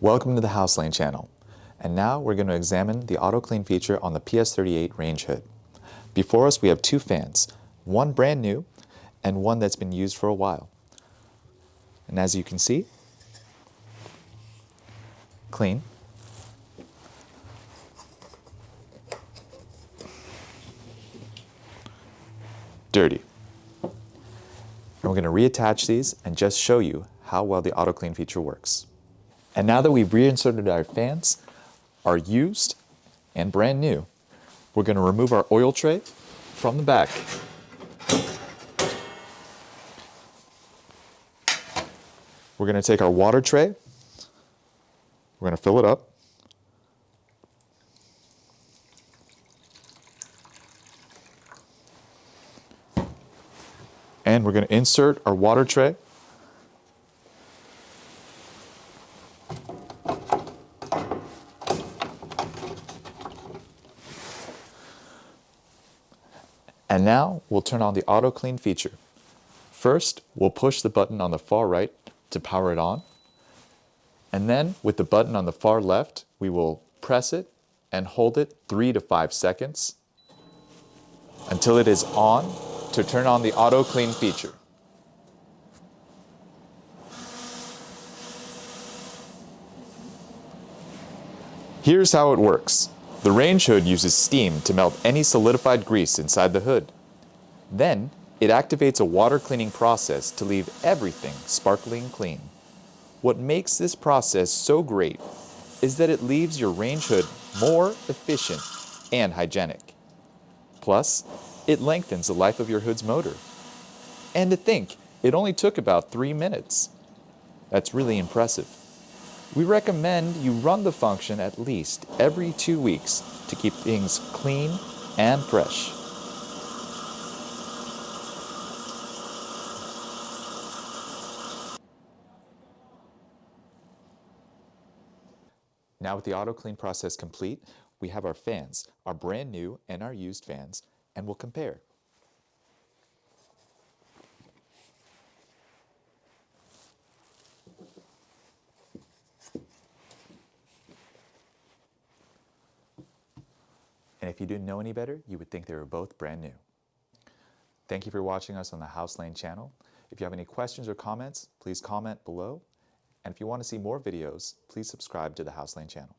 Welcome to the Hauslane channel, and now we're going to examine the auto clean feature on the PS38 Range Hood. Before us we have two fans, one brand new and one that's been used for a while. And as you can see, clean, dirty. And we're going to reattach these and just show you how well the auto clean feature works. And now that we've reinserted our fans, are used and brand new, we're going to remove our oil tray from the back. We're going to take our water tray, we're going to fill it up, and we're going to insert our water tray and now we'll turn on the auto clean feature. First, we'll push the button on the far right to power it on, and then with the button on the far left, we will press it and hold it 3 to 5 seconds until it is on to turn on the auto clean feature. Here's how it works. The Range Hood uses steam to melt any solidified grease inside the hood. Then, it activates a water cleaning process to leave everything sparkling clean. What makes this process so great is that it leaves your Range Hood more efficient and hygienic. Plus, it lengthens the life of your hood's motor. And to think, it only took about 3 minutes. That's really impressive. We recommend you run the function at least every 2 weeks to keep things clean and fresh. Now with the auto clean process complete, we have our fans, our brand new and our used fans, and we'll compare. And if you didn't know any better, you would think they were both brand new. Thank you for watching us on the Hauslane channel. If you have any questions or comments, please comment below. And if you want to see more videos, please subscribe to the Hauslane channel.